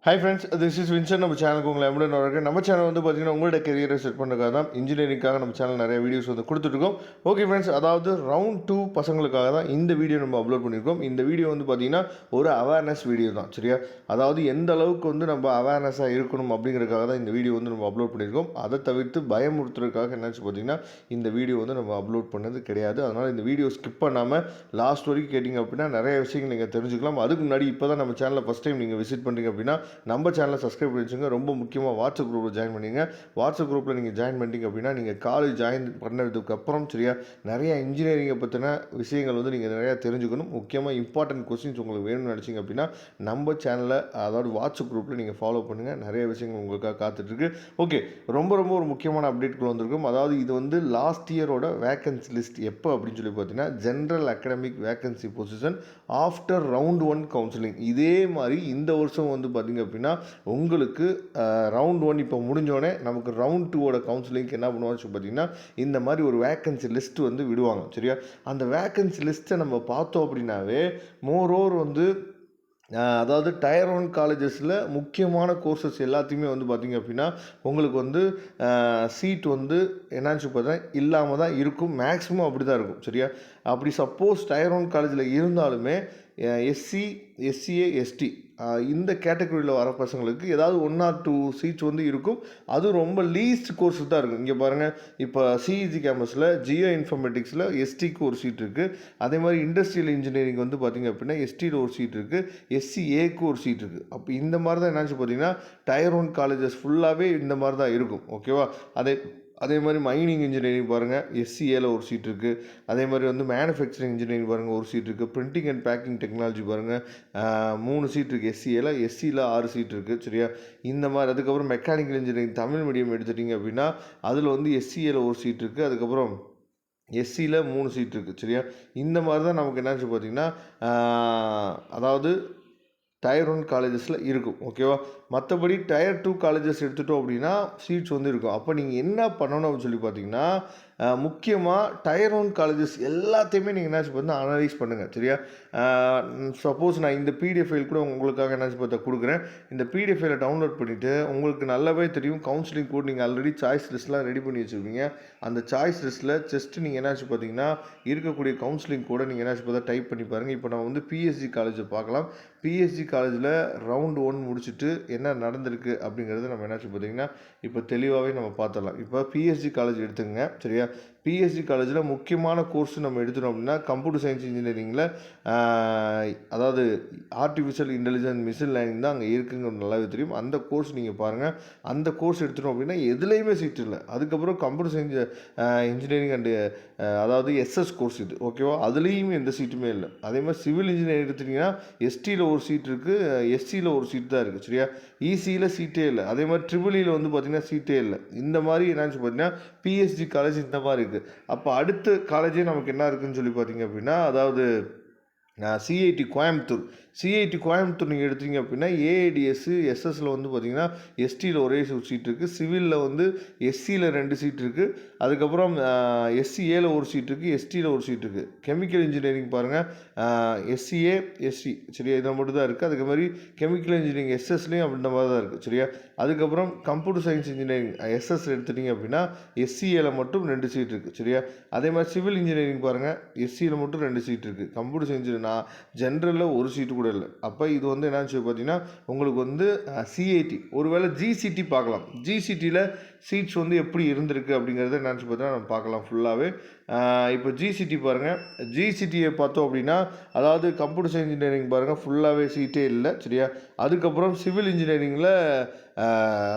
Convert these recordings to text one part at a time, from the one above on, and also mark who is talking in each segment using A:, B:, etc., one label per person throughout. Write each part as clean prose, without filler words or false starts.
A: Hi friends, this is Vinson. நம்ம சேனலுக்கு உங்களை எவ்வளோ இருக்குது. நம்ம சேனல் வந்து பார்த்தீங்கன்னா உங்களோட கெரியரை செட் பண்ணுறதுக்காக தான், இன்ஜினியரிங்காக நம்ம சேனல் நிறைய வீடியோஸ் வந்து கொடுத்துட்ருக்கோம். ஓகே ஃப்ரெண்ட்ஸ், அதாவது ரவுண்ட் 2 பசங்களுக்காக தான் இந்த வீடியோ நம்ம அப்லோட் பண்ணியிருக்கோம். இந்த வீடியோ வந்து பார்த்தீங்கன்னா ஒரு அவேர்னஸ் வீடியோ தான், சரியா? அதாவது எந்த அளவுக்கு வந்து நம்ம அவேர்னஸாக இருக்கணும் அப்படிங்கிறதுக்காக தான் இந்த வீடியோ வந்து நம்ம அப்லோட் பண்ணியிருக்கோம். அதை தவிர்த்து பயமுறுத்துறதுக்காக என்னாச்சு பார்த்தீங்கன்னா இந்த வீடியோ வந்து நம்ம அப்லோட் பண்ணது கிடையாது. அதனால் இந்த வீடியோ ஸ்கிப் பண்ணாமல் லாஸ்ட் வரைக்கும் கேட்டிங்க அப்படின்னா நிறைய விஷயங்கள் நீங்கள் தெரிஞ்சுக்கலாம். அதுக்கு முன்னாடி இப்போ தான் நம்ம சேனலை ஃபஸ்ட் டைம் நீங்கள் விசிட் பண்ணுறீங்க அப்படின்னா நம்ம சேனலை சப்ஸ்கிரைப் பண்ணி வச்சுங்க. ரொம்ப முக்கியமாக வாட்ஸ்அப் குரூப்பில் ஜாயின் பண்ணிங்க. வாட்ஸ்அப் குரூப்பில் நீங்கள் ஜாயின் பண்ணிட்டீங்க அப்படின்னா நீங்கள் காலேஜ் ஜாயின் பண்ணதுக்கு அப்புறம் சரியா நிறைய இன்ஜினியரிங்கை பற்றின விஷயங்கள் வந்து நீங்கள் நிறையா தெரிஞ்சுக்கணும். முக்கியமாக இம்பார்ட்டன்ட் கொஸ்டின்ஸ் உங்களுக்கு வேணும்னு நினச்சிங்க அப்படின்னா நம்ம சேனலை, அதாவது வாட்ஸ்அப் குரூப்பில் நீங்கள் ஃபாலோ பண்ணுங்கள். நிறைய விஷயங்கள் உங்களுக்காக காத்துட்ருக்கு. ஓகே, ரொம்ப ரொம்ப ஒரு முக்கியமான அப்டேட்கள் வந்திருக்கும். அதாவது இது வந்து லாஸ்ட் இயரோட வேக்கன்சி லிஸ்ட் எப்போ அப்படின்னு சொல்லி பார்த்தீங்கன்னா general academic vacancy position after round 1 counselling. இதே மாதிரி இந்த வருஷம் வந்து பார்த்திங்க அப்படின்னா உங்களுக்கு ரவுண்ட் 1 இப்போ முடிஞ்சோடனே நமக்கு ரவுண்ட் 2ஓட கவுன்சிலிங்க்கு என்ன பண்ணுவான்னு பார்த்தீங்கன்னா இந்த மாதிரி ஒரு வேக்கன்சி லிஸ்ட் வந்து விடுவாங்க, சரியா? அந்த வேக்கன்சி லிஸ்ட்டை நம்ம பார்த்தோம் அப்படின்னாவே மோரோவர் வந்து அதாவது டயர் 1 காலேஜஸில் முக்கியமான கோர்சஸ் எல்லாத்தையுமே வந்து பார்த்திங்க அப்படின்னா உங்களுக்கு வந்து சீட் வந்து என்னாச்சு பார்த்தா இல்லாமல் தான் இருக்கும். மேக்ஸிமம் அப்படி தான் இருக்கும், சரியா? அப்படி சப்போஸ் டயர் 1 காலேஜில் இருந்தாலுமே எஸ்சி, எஸ்சிஏ, எஸ்டி இந்த கேட்டகரியில் வர பசங்களுக்கு ஏதாவது 1 or 2 சீட்ஸ் வந்து இருக்கும். அது ரொம்ப லீஸ்ட் கோர்ஸ் தான் இருக்கும். இங்கே பாருங்கள், இப்போ சிஇஜி கேம்பஸில் ஜியோ இன்ஃபர்மேட்டிக்ஸில் எஸ்டிக்கு ஒரு சீட் இருக்குது. அதே மாதிரி இண்டஸ்ட்ரியல் இன்ஜினியரிங் வந்து பார்த்திங்க அப்படின்னா எஸ்டியில் ஒரு சீட் இருக்குது, எஸ்சிஏக்கு ஒரு சீட் இருக்குது. அப்போ இந்த மாதிரி தான் என்னாச்சு பார்த்தீங்கன்னா டயர் 1 காலேஜஸ் ஃபுல்லாகவே இந்த மாதிரி தான் இருக்கும், ஓகேவா? அதே மாதிரி மைனிங் இன்ஜினியரிங் பாருங்கள், எஸ்சிஏல ஒரு சீட் இருக்குது. அதே மாதிரி வந்து மேனுஃபேக்சரிங் இன்ஜினியரிங் பாருங்கள், ஒரு சீட் இருக்குது. பிரிண்டிங் அண்ட் பேக்கிங் டெக்னாலஜி பாருங்கள், 3 சீட் இருக்குது எஸ்சிஏல. எஸ்சியில் 6 சீட் இருக்குது, சரியா? இந்த மாதிரி அதுக்கப்புறம் மெக்கானிக்கல் இன்ஜினியரிங் தமிழ் மீடியம் எடுத்துட்டிங்க அப்படின்னா அதில் வந்து எஸ்சிஏல ஒரு சீட் இருக்குது. அதுக்கப்புறம் எஸ்சியில் 3 சீட் இருக்குது, சரியா? இந்த மாதிரி தான் நமக்கு என்னாச்சு பார்த்தீங்கன்னா அதாவது டயர் 1 காலேஜஸில் இருக்கும், ஓகேவா? மற்றபடி டயர் 2 காலேஜஸ் எடுத்துட்டோம் அப்படின்னா சீட்ஸ் வந்து இருக்கும். அப்போ நீங்கள் என்ன பண்ணணும் அப்படின்னு சொல்லி பார்த்தீங்கன்னா முக்கியமாக டயர் 1 காலேஜஸ் எல்லாத்தையுமே நீங்கள் என்னாச்சு பார்த்தீங்கன்னா அனலைஸ் பண்ணுங்கள், சரியா? சப்போஸ் நான் இந்த பிடிஎஃப் ஃபைல் கூட உங்களுக்காக என்னாச்சு பார்த்தா கொடுக்குறேன். இந்த பிடிஎஃப் ஃபைலை டவுன்லோட் பண்ணிவிட்டு உங்களுக்கு நல்லாவே தெரியும் கவுன்சிலிங் கோட் நீங்கள் ஆல்ரெடி சாய்ஸ் லிஸ்ட்லாம் ரெடி பண்ணி வச்சுருப்பீங்க. அந்த சாய்ஸ் லிஸ்ட்டில் ஜஸ்ட்டு நீங்கள் என்னாச்சு பார்த்தீங்கன்னா இருக்கக்கூடிய கவுன்சிலிங் கோடை நீங்கள் என்னாச்சு பார்த்தா டைப் பண்ணி பாருங்கள். இப்போ நான் வந்து பிஎஸ்ஜி காலேஜை பார்க்கலாம். பிஎஸ்ஜி காலேஜில் ரவுண்ட் 1 முடிச்சுட்டு என்ன நடந்திருக்கு அப்படிங்கிறது நம்ம என்னாச்சு பார்த்தீங்கன்னா இப்போ தெளிவாகவே நம்ம பார்த்துடலாம். இப்போ பிஎஸ்ஜி காலேஜ் எடுத்துங்க, சரியா? பிஎஸ்ஜி காலேஜில் முக்கியமான கோர்ஸ் நம்ம எடுத்துட்டோம் அப்படின்னா கம்ப்யூட்டர் சயின்ஸ் இன்ஜினியரிங்கில் அதாவது ஆர்டிஃபிஷியல் இன்டெலிஜென்ஸ் மிஷின் லேர்னிங் தான் அங்கே இருக்குங்கிறது நல்லாவே தெரியும். அந்த கோர்ஸ் நீங்கள் பாருங்கள். அந்த கோர்ஸ் எடுத்துட்டோம் அப்படின்னா எதுலேயுமே சீட் இல்லை. அதுக்கப்புறம் கம்ப்யூட்டர் சயின்ஸ் இன்ஜினியரிங் அண்டு அதாவது எஸ்எஸ் கோர்ஸ் இது, ஓகேவா? அதுலேயும் எந்த சீட்டுமே இல்லை. அதே மாதிரி சிவில் இன்ஜினியரிங் எடுத்துட்டிங்கன்னா எஸ்டியில் ஒரு சீட் இருக்குது, எஸ்சியில் ஒரு சீட் தான் இருக்குது, சரியா? இசியில் சீட்டே இல்லை. அதே மாதிரி ட்ரிபிளியில் வந்து பார்த்திங்கன்னா சீட்டே இல்லை. இந்த மாதிரி என்னாச்சு பார்த்தீங்கன்னா பிஎஸ்ஜி காலேஜ் இந்த மாதிரி இருக்குது. அப்போ அடுத்த காலேஜே நமக்கு என்ன இருக்குதுன்னு சொல்லி பார்த்தீங்க அப்படின்னா அதாவது சிஐடி கோயம்புத்தூர். சிஐடி கோயம்புத்தூர் நீங்கள் எடுத்தீங்க அப்படின்னா ஏஐடிஎஸ் எஸ்எஸில் வந்து பார்த்திங்கன்னா எஸ்டியில் ஒரே சீட் இருக்குது, சிவிலில் வந்து எஸ்சியில் 2 சீட் இருக்குது, அதுக்கப்புறம் எஸ்சிஏல ஒரு சீட் இருக்குது, எஸ்டியில் ஒரு சீட் இருக்குது. கெமிக்கல் இன்ஜினியரிங் பாருங்கள், எஸ்சிஏ, எஸ்சி, சரியா? இதில் மட்டும் தான் இருக்குது. அதுக்கு மாதிரி கெமிக்கல் இன்ஜினியரிங் எஸ்எஸ்லேயும் அப்படின்ற மாதிரி தான் இருக்குது, சரியா? அதுக்கப்புறம் கம்ப்யூட்டர் சயின்ஸ் இன்ஜினியரிங் எஸ்எஸ் எடுத்துட்டிங்க அப்படின்னா எஸ்சிஏல மட்டும் 2 சீட் இருக்குது, சரியா? அதே மாதிரி சிவில் இன்ஜினியரிங் பாருங்கள், எஸ்சியில் மட்டும் 2 சீட் இருக்குது. கம்ப்யூட்டர் சயின்ஸ் ஜென்ரலில் ஒரு சீட்டு கூட இல்லை. அப்போ இது வந்து என்னன்னு பார்த்தீங்கன்னா உங்களுக்கு வந்து சிஐடி ஒருவேளை ஜிசிடி பார்க்கலாம். ஜிசிடியில் சீட்ஸ் வந்து எப்படி இருந்திருக்கு அப்படிங்கிறத என்னன்னு பார்த்தீங்கன்னா நம்ம பார்க்கலாம் ஃபுல்லாகவே. இப்போ ஜிசிடி பாருங்கள், ஜிசிடியை பார்த்தோம் அப்படின்னா அதாவது கம்ப்யூட்டர் சயின்ஸ் இன்ஜினியரிங் பாருங்கள் ஃபுல்லாகவே சீட்டே இல்லை, சரியா? அதுக்கப்புறம் சிவில் இன்ஜினியரிங்கில்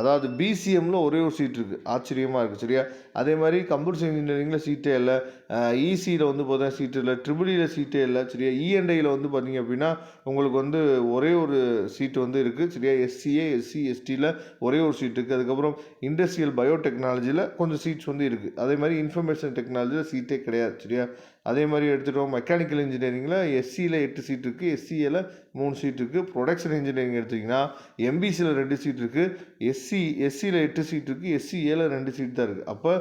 A: அதாவது பிசிஎம்மில் ஒரே ஒரு சீட் இருக்குது, ஆச்சரியமாக இருக்குது, சரியா? அதே மாதிரி கம்ப்யூட்டர் சயின்ஸ் இன்ஜினியரிங்கில் சீட்டே இல்லை, இசியில் வந்து பார்த்தீங்கன்னா சீட்டு இல்லை, ட்ரிபிளியில் சீட்டே இல்லை, சரியா? இஎன்ஐயில் வந்து பார்த்திங்க அப்படின்னா உங்களுக்கு வந்து ஒரே ஒரு சீட்டு வந்து இருக்குது, சரியா? எஸ்சிஏ, எஸ்சி, எஸ்டியில் ஒரே ஒரு சீட் இருக்குது. அதுக்கப்புறம் இண்டஸ்ட்ரியல் பயோடெக்னாலஜியில் கொஞ்சம் சீட்ஸ் வந்து இருக்குது. அதே மாதிரி இன்ஃபர்மேஷன் டெக்னாலஜியில் சீட் சீட்டே கிடையாது. சரியா? அதே மாதிரி எடுத்துகிட்டோம் மெக்கானிக்கல் இன்ஜினியரிங்கில் எஸ்சியில் 8 சீட் இருக்குது, எஸ்சியில் 3 சீட் இருக்குது. ப்ரொடக்ஷன் இன்ஜினியரிங் எடுத்திங்கன்னா எம்பிசியில் 2 சீட் இருக்குது, எஸ்சியில் 8 சீட் இருக்குது, எஸ்சிஏல 2 சீட் தான் இருக்குது. அப்போ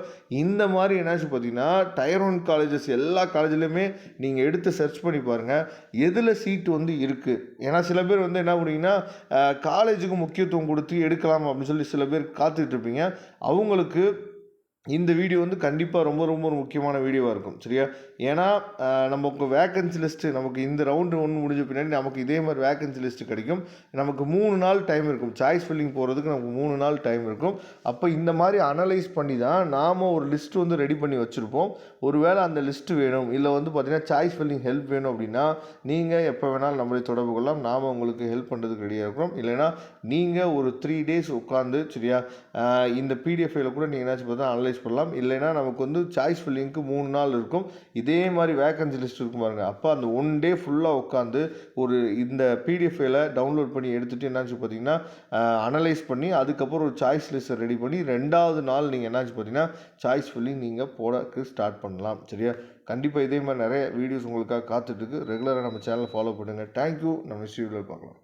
A: இந்த மாதிரி என்னாச்சு பார்த்தீங்கன்னா டயர் 1 காலேஜஸ் எல்லா காலேஜ்லையுமே நீங்கள் எடுத்து சர்ச் பண்ணி பாருங்கள் எதில் சீட் வந்து இருக்குது. ஏன்னா சில பேர் வந்து என்ன பண்ணுவீங்கன்னா காலேஜுக்கு முக்கியத்துவம் கொடுத்து எடுக்கலாம் அப்படின்னு சொல்லி சில பேர் காத்துக்கிட்டு இருப்பீங்க. அவங்களுக்கு இந்த வீடியோ வந்து கண்டிப்பாக ரொம்ப ரொம்ப ஒரு முக்கியமான வீடியோவாக இருக்கும். சரியா? ஏன்னா நமக்கு வேக்கன்சி லிஸ்ட்டு நமக்கு இந்த ரவுண்டு 1 முடிஞ்ச பின்னாடி நமக்கு இதே மாதிரி வேக்கன்சி லிஸ்ட்டு கிடைக்கும். நமக்கு 3 நாள் டைம் இருக்கும். சாய்ஸ் ஃபில்லிங் போகிறதுக்கு நமக்கு 3 நாள் டைம் இருக்கும். அப்போ இந்த மாதிரி அனலைஸ் பண்ணி தான் நாம் ஒரு லிஸ்ட்டு வந்து ரெடி பண்ணி வச்சுருப்போம். ஒருவேளை அந்த லிஸ்ட்டு வேணும் இல்லை வந்து பார்த்திங்கன்னா சாய்ஸ் ஃபில்லிங் ஹெல்ப் வேணும் அப்படின்னா நீங்கள் எப்போ வேணாலும் நம்மளை தொடர்பு கொள்ளலாம். நாம் உங்களுக்கு ஹெல்ப் பண்ணுறதுக்கு ரெடியாக இருக்கிறோம். இல்லைனா நீங்கள் ஒரு 3 டேஸ் உட்காந்து சரியா இந்த பிடிஎஃப் ஃபைல கூட நீங்கள் என்னாச்சு பார்த்தா அனலைஸ் பண்ணலாம். இல்லைனா நமக்கு வந்து சாய்ஸ் ஃபில்லிங்க்கு 3 நாள் இருக்கும். இதே மாதிரி வேக்கன்சி லிஸ்ட் இருக்கும் பாருங்கள். அப்போ அந்த 1 டே ஃபுல்லாக உட்காந்து ஒரு இந்த பிடிஎஃப் ஃபைல டவுன்லோட் பண்ணி எடுத்துகிட்டு என்னாச்சு பார்த்தீங்கன்னா அனலைஸ் பண்ணி அதுக்கப்புறம் ஒரு சாய்ஸ் லிஸ்ட்டை ரெடி பண்ணி 2வது நாள் நீங்கள் என்னாச்சு பார்த்தீங்கன்னா சாய்ஸ் ஃபில்லிங் நீங்கள் போடக்கு ஸ்டார்ட் பண்ணலாம். சரியா? கண்டிப்பாக இதே மாதிரி நிறைய வீடியோஸ் உங்களுக்காக காத்துட்ருக்கு. ரெகுலராக நம்ம சேனலை ஃபாலோ பண்ணுங்கள். தேங்க்யூ. நம்ம நெக்ஸ்ட் வீடியோவில் பார்க்கலாம்.